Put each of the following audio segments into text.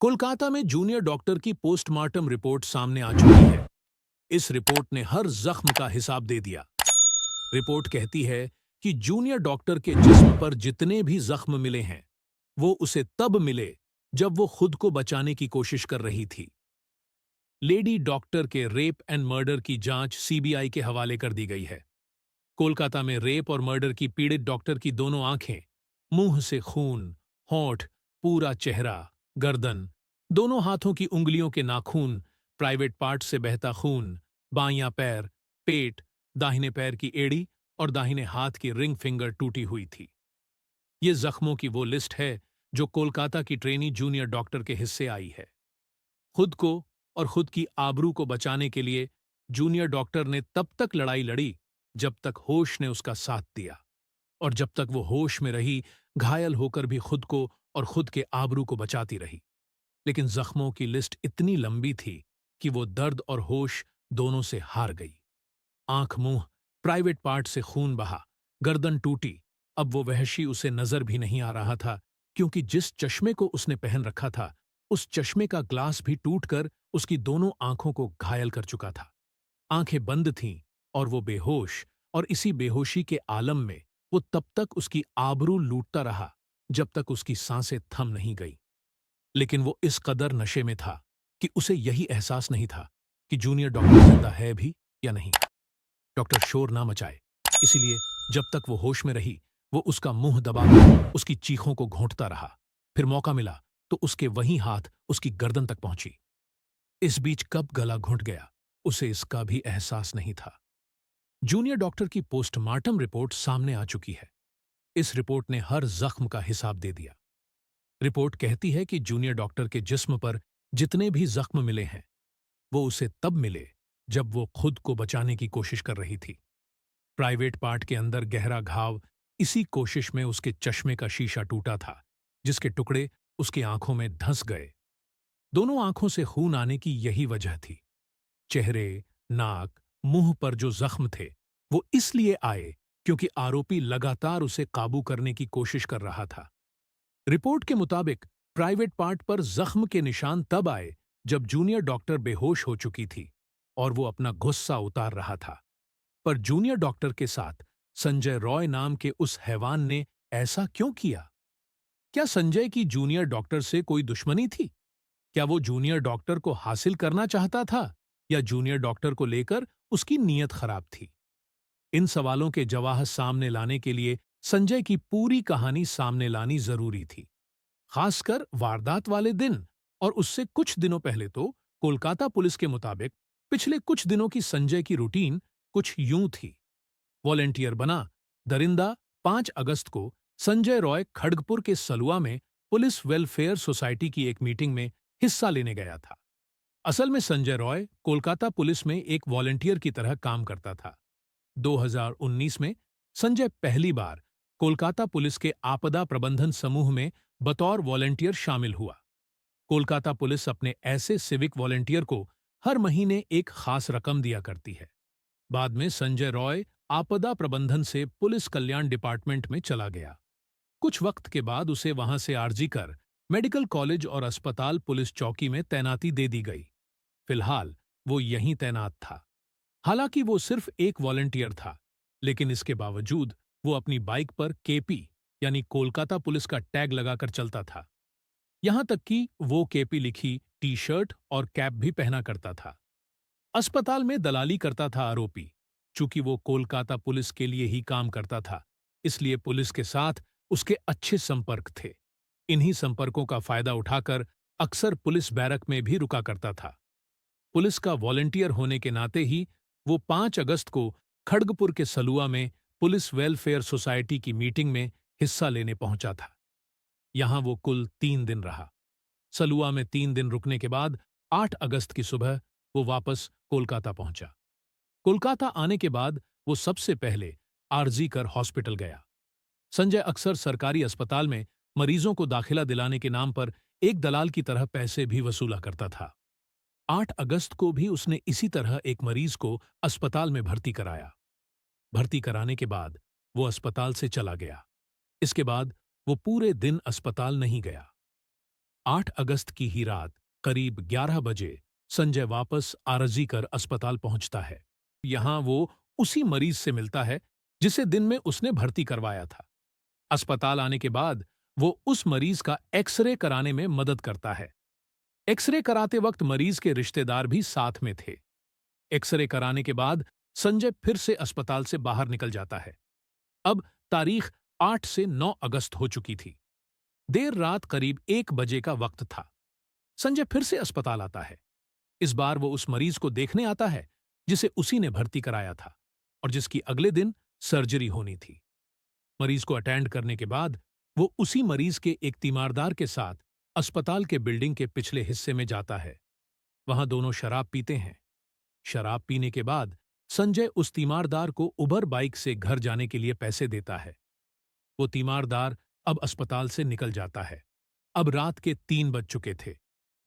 कोलकाता में junior doctor की postmortem report सामने आ चुकी है। इस रिपोर्ट ने हर जख्म का हिसाब दे दिया। रिपोर्ट कहती है कि जूनियर डॉक्टर के जिस्म पर जितने भी जख्म मिले हैं, वो उसे तब मिले जब वो खुद को बचाने की कोशिश कर रही थी। लेडी डॉक्टर के रेप एंड मर्डर की जांच सीबीआई के हवाले कर दी गई है। कोलकाता में रेप और मर्डर की पीड़ित डॉक्टर की दोनों आंखें, मुंह से खून, होंठ, पूरा चेहरा, गर्दन, दोनों हाथों की उंगलियों के नाखून, प्राइवेट पार्ट से बहता खून, बायां पैर, पेट, दाहिने पैर की एड़ी और दाहिने हाथ की रिंग फिंगर टूटी हुई थी। ये जख्मों की वो लिस्ट है जो कोलकाता की ट्रेनी जूनियर डॉक्टर के हिस्से आई है। खुद को और खुद की आबरू को बचाने के लिए जूनियर डॉक्टर ने तब तक लड़ाई लड़ी जब तक होश ने उसका साथ दिया, और जब तक वो होश में रही, घायल होकर भी खुद को और खुद के आबरू को बचाती रही। लेकिन जख्मों की लिस्ट इतनी लंबी थी कि वो दर्द और होश दोनों से हार गई। आंख, मुंह, प्राइवेट पार्ट से खून बहा, गर्दन टूटी। अब वो वहशी उसे नजर भी नहीं आ रहा था, क्योंकि जिस चश्मे को उसने पहन रखा था, उस चश्मे का ग्लास भी टूटकर उसकी दोनों आंखों को घायल कर चुका था। आंखें बंद थीं और वो बेहोश, और इसी बेहोशी के आलम में वो तब तक उसकी आबरू लूटता रहा जब तक उसकी सांसें थम नहीं गई। लेकिन वो इस कदर नशे में था कि उसे यही एहसास नहीं था कि जूनियर डॉक्टर जिंदा है भी या नहीं। डॉक्टर शोर ना मचाए, इसीलिए जब तक वो होश में रही, वो उसका मुंह दबाकर उसकी चीखों को घोंटता रहा। फिर मौका मिला तो उसके वही हाथ उसकी गर्दन तक पहुंची। इस बीच कब गला घुंट गया, उसे इसका भी एहसास नहीं था। जूनियर डॉक्टर की पोस्टमार्टम रिपोर्ट सामने आ चुकी है। इस रिपोर्ट ने हर जख्म का हिसाब दे दिया। रिपोर्ट कहती है कि जूनियर डॉक्टर के जिस्म पर जितने भी जख्म मिले हैं, वो उसे तब मिले जब वो खुद को बचाने की कोशिश कर रही थी। प्राइवेट पार्ट के अंदर गहरा घाव, इसी कोशिश में उसके चश्मे का शीशा टूटा था, जिसके टुकड़े उसकी आंखों में धंस गए। दोनों आंखों से खून आने की यही वजह थी। चेहरे, नाक, मुंह पर जो जख्म थे, वो इसलिए आए क्योंकि आरोपी लगातार उसे काबू करने की कोशिश कर रहा था। रिपोर्ट के मुताबिक प्राइवेट पार्ट पर जख्म के निशान तब आए जब जूनियर डॉक्टर बेहोश हो चुकी थी और वो अपना गुस्सा उतार रहा था। पर जूनियर डॉक्टर के साथ संजय रॉय नाम के उस हैवान ने ऐसा क्यों किया? क्या संजय की जूनियर डॉक्टर से कोई दुश्मनी थी? क्या वो जूनियर डॉक्टर को हासिल करना चाहता था, या जूनियर डॉक्टर को लेकर उसकी नीयत खराब थी? इन सवालों के जवाब सामने लाने के लिए संजय की पूरी कहानी सामने लानी जरूरी थी, खासकर वारदात वाले दिन। और उससे कुछ दिनों पहले तो कोलकाता पुलिस के मुताबिक पिछले कुछ दिनों की संजय की रूटीन कुछ यूं थी। वॉलेंटियर बना, दरिंदा। 5 अगस्त को संजय रॉय खड़गपुर के सलुआ में पुलिस वेलफेयर सोसाइटी की एक मीटिंग में हिस्सा लेने गया था। असल में संजय रॉय कोलकाता पुलिस में एक वॉलेंटियर की तरह काम करता था। 2019 में संजय पहली बार कोलकाता पुलिस के आपदा प्रबंधन समूह में बतौर वॉलेंटियर शामिल हुआ। कोलकाता पुलिस अपने ऐसे सिविक वॉलेंटियर को हर महीने एक खास रकम दिया करती है। बाद में संजय रॉय आपदा प्रबंधन से पुलिस कल्याण डिपार्टमेंट में चला गया। कुछ वक्त के बाद उसे वहां से आरजी कर मेडिकल कॉलेज और अस्पताल पुलिस चौकी में तैनाती दे दी गई। फिलहाल वो यहीं तैनात था। हालांकि वो सिर्फ एक वॉलंटियर था, लेकिन इसके बावजूद वो अपनी बाइक पर केपी यानी कोलकाता पुलिस का टैग लगाकर चलता था। यहां तक कि वो केपी लिखी टी शर्ट और कैप भी पहना करता था। अस्पताल में दलाली करता था आरोपी। चूंकि वो कोलकाता पुलिस के लिए ही काम करता था, इसलिए पुलिस के साथ उसके अच्छे संपर्क थे। इन्हीं संपर्कों का फायदा उठाकर अक्सर पुलिस बैरक में भी रुका करता था। पुलिस का वॉलंटियर होने के नाते ही वो 5 अगस्त को खड़गपुर के सलुआ में पुलिस वेलफेयर सोसाइटी की मीटिंग में हिस्सा लेने पहुंचा था। यहां वो कुल 3 दिन रहा। सलुआ में 3 दिन रुकने के बाद 8 अगस्त की सुबह वो वापस कोलकाता पहुंचा। कोलकाता आने के बाद वो सबसे पहले आरजी कर हॉस्पिटल गया। संजय अक्सर सरकारी अस्पताल में मरीजों को दाखिला दिलाने के नाम पर एक दलाल की तरह पैसे भी वसूला करता था। 8 अगस्त को भी उसने इसी तरह एक मरीज को अस्पताल में भर्ती कराया। भर्ती कराने के बाद वो अस्पताल से चला गया। इसके बाद वो पूरे दिन अस्पताल नहीं गया। 8 अगस्त की ही रात करीब 11 बजे संजय वापस आरजी कर अस्पताल पहुंचता है। यहां वो उसी मरीज से मिलता है जिसे दिन में उसने भर्ती करवाया था। अस्पताल आने के बाद वो उस मरीज का एक्सरे कराने में मदद करता है। एक्सरे कराते वक्त मरीज के रिश्तेदार भी साथ में थे। एक्सरे कराने के बाद संजय फिर से अस्पताल से बाहर निकल जाता है। अब तारीख 8 से 9 अगस्त हो चुकी थी। देर रात करीब 1 बजे का वक्त था। संजय फिर से अस्पताल आता है। इस बार वो उस मरीज को देखने आता है जिसे उसी ने भर्ती कराया था और जिसकी अगले दिन सर्जरी होनी थी। मरीज को अटेंड करने के बाद वो उसी मरीज के एक तीमारदार के साथ अस्पताल के बिल्डिंग के पिछले हिस्से में जाता है। वहां दोनों शराब पीते हैं। शराब पीने के बाद संजय उस तीमारदार को उबर बाइक से घर जाने के लिए पैसे देता है। वो तीमारदार अब अस्पताल से निकल जाता है। अब रात के 3 बज चुके थे।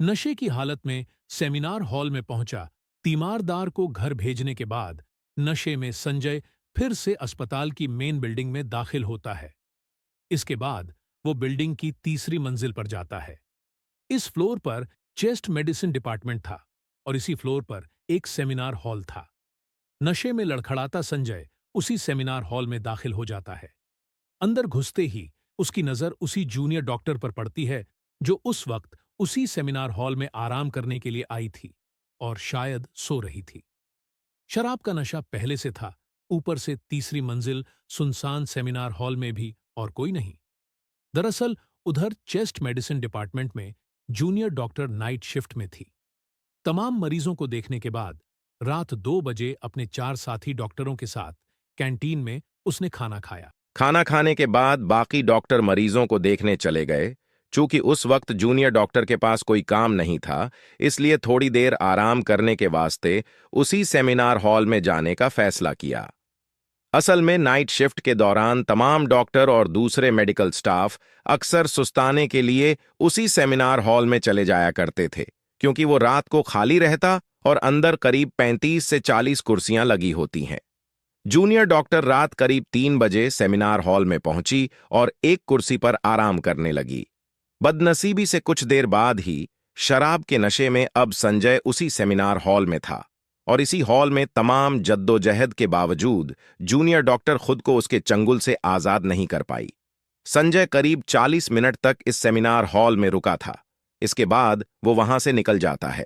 नशे की हालत में सेमिनार हॉल में पहुंचा तीमारदार को घर भेजने के बाद नशे में संजय फिर से अस्पताल की मेन बिल्डिंग में दाखिल होता है। इसके बाद वो बिल्डिंग की तीसरी मंजिल पर जाता है। इस फ्लोर पर चेस्ट मेडिसिन डिपार्टमेंट था और इसी फ्लोर पर एक सेमिनार हॉल था। नशे में लड़खड़ाता संजय उसी सेमिनार हॉल में दाखिल हो जाता है। अंदर घुसते ही उसकी नजर उसी जूनियर डॉक्टर पर पड़ती है जो उस वक्त उसी सेमिनार हॉल में आराम करने के लिए आई थी और शायद सो रही थी। शराब का नशा पहले से था, ऊपर से तीसरी मंजिल सुनसान सेमिनार हॉल में भी और कोई नहीं। दरअसल उधर चेस्ट मेडिसिन डिपार्टमेंट में जूनियर डॉक्टर नाइट शिफ्ट में थी। तमाम मरीजों को देखने के बाद रात 2 बजे अपने 4 साथी डॉक्टरों के साथ कैंटीन में उसने खाना खाया। खाना खाने के बाद बाकी डॉक्टर मरीजों को देखने चले गए। चूंकि उस वक्त जूनियर डॉक्टर के पास कोई काम नहीं था, इसलिए थोड़ी देर आराम करने के वास्ते उसी सेमिनार हॉल में जाने का फैसला किया। असल में नाइट शिफ्ट के दौरान तमाम डॉक्टर और दूसरे मेडिकल स्टाफ अक्सर सुस्ताने के लिए उसी सेमिनार हॉल में चले जाया करते थे, क्योंकि वो रात को खाली रहता और अंदर करीब 35 से 40 कुर्सियां लगी होती हैं। जूनियर डॉक्टर रात करीब 3 बजे सेमिनार हॉल में पहुंची और एक कुर्सी पर आराम करने लगी। बदनसीबी से कुछ देर बाद ही शराब के नशे में अब संजय उसी सेमिनार हॉल में था और इसी हॉल में तमाम जद्दोजहद के बावजूद जूनियर डॉक्टर खुद को उसके चंगुल से आजाद नहीं कर पाई। संजय करीब 40 मिनट तक इस सेमिनार हॉल में रुका था। इसके बाद वो वहां से निकल जाता है।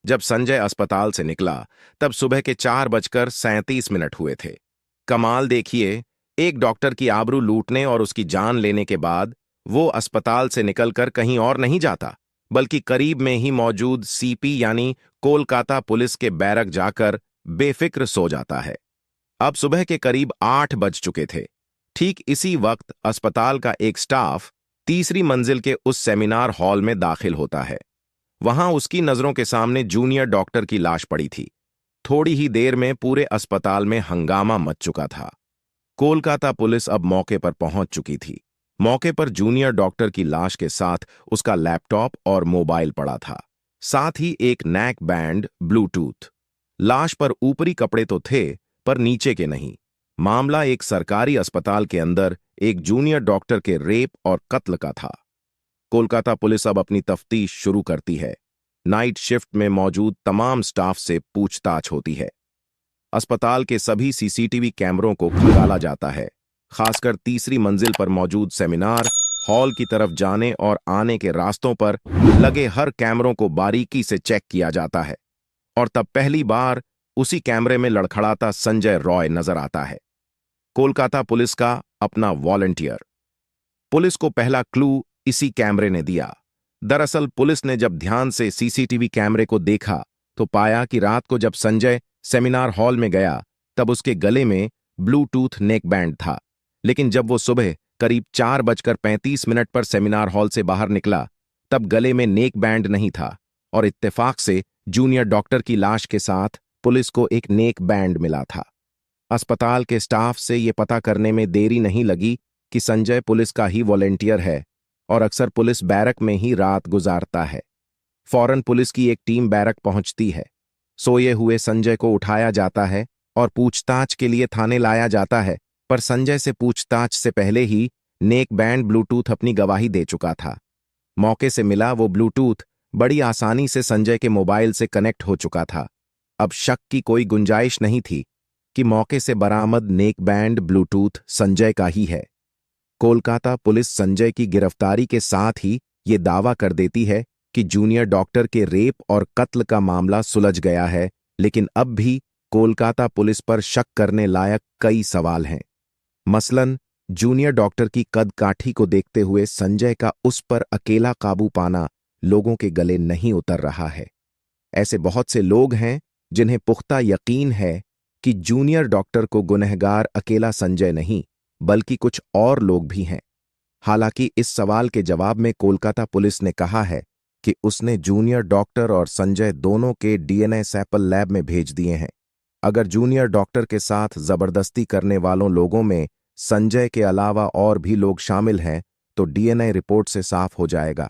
जब संजय अस्पताल से निकला तब सुबह के 4:37 हुए थे। कमाल देखिए, एक डॉक्टर की आबरू लूटने और उसकी जान लेने के बाद वो अस्पताल से निकलकर कहीं और नहीं जाता, बल्कि करीब में ही मौजूद सीपी यानी कोलकाता पुलिस के बैरक जाकर बेफिक्र सो जाता है। अब सुबह के करीब 8 बज चुके थे। ठीक इसी वक्त अस्पताल का एक स्टाफ तीसरी मंजिल के उस सेमिनार हॉल में दाखिल होता है। वहां उसकी नजरों के सामने जूनियर डॉक्टर की लाश पड़ी थी। थोड़ी ही देर में पूरे अस्पताल में हंगामा मच चुका था। कोलकाता पुलिस अब मौके पर पहुंच चुकी थी। मौके पर जूनियर डॉक्टर की लाश के साथ उसका लैपटॉप और मोबाइल पड़ा था, साथ ही एक नेक बैंड, ब्लूटूथ। लाश पर ऊपरी कपड़े तो थे पर नीचे के नहीं। मामला एक सरकारी अस्पताल के अंदर एक जूनियर डॉक्टर के रेप और कत्ल का था। कोलकाता पुलिस अब अपनी तफ्तीश शुरू करती है। नाइट शिफ्ट में मौजूद तमाम स्टाफ से पूछताछ होती है। अस्पताल के सभी सीसीटीवी कैमरों को खंगाला जाता है। खासकर तीसरी मंजिल पर मौजूद सेमिनार हॉल की तरफ जाने और आने के रास्तों पर लगे हर कैमरों को बारीकी से चेक किया जाता है। और तब पहली बार उसी कैमरे में लड़खड़ाता संजय रॉय नजर आता है, कोलकाता पुलिस का अपना वॉलंटियर। पुलिस को पहला क्लू इसी कैमरे ने दिया। दरअसल पुलिस ने जब ध्यान से सीसीटीवी कैमरे को देखा तो पाया कि रात को जब संजय सेमिनार हॉल में गया तब उसके गले में ब्लूटूथ नेक बैंड था, लेकिन जब वो सुबह करीब 4:35 पर सेमिनार हॉल से बाहर निकला तब गले में नेक बैंड नहीं था और इत्तेफाक से जूनियर डॉक्टर की लाश के साथ पुलिस को एक नेक बैंड मिला था। अस्पताल के स्टाफ से ये पता करने में देरी नहीं लगी कि संजय पुलिस का ही वॉलंटियर है और अक्सर पुलिस बैरक में ही रात गुजारता है। फौरन पुलिस की एक टीम बैरक पहुंचती है। सोए हुए संजय को उठाया जाता है और पूछताछ के लिए थाने लाया जाता है, पर संजय से पूछताछ से पहले ही नेक बैंड ब्लूटूथ अपनी गवाही दे चुका था। मौके से मिला वो ब्लूटूथ बड़ी आसानी से संजय के मोबाइल से कनेक्ट हो चुका था। अब शक की कोई गुंजाइश नहीं थी कि मौके से बरामद नेकबैंड ब्लूटूथ संजय का ही है। कोलकाता पुलिस संजय की गिरफ्तारी के साथ ही ये दावा कर देती है कि जूनियर डॉक्टर के रेप और कत्ल का मामला सुलझ गया है, लेकिन अब भी कोलकाता पुलिस पर शक करने लायक कई सवाल हैं। मसलन, जूनियर डॉक्टर की कद काठी को देखते हुए संजय का उस पर अकेला काबू पाना लोगों के गले नहीं उतर रहा है। ऐसे बहुत से लोग हैं जिन्हें पुख्ता यकीन है कि जूनियर डॉक्टर को गुनहगार अकेला संजय नहीं, बल्कि कुछ और लोग भी हैं। हालांकि इस सवाल के जवाब में कोलकाता पुलिस ने कहा है कि उसने जूनियर डॉक्टर और संजय दोनों के डीएनए सैंपल लैब में भेज दिए हैं। अगर जूनियर डॉक्टर के साथ जबरदस्ती करने वालों लोगों में संजय के अलावा और भी लोग शामिल हैं, तो डीएनए रिपोर्ट से साफ हो जाएगा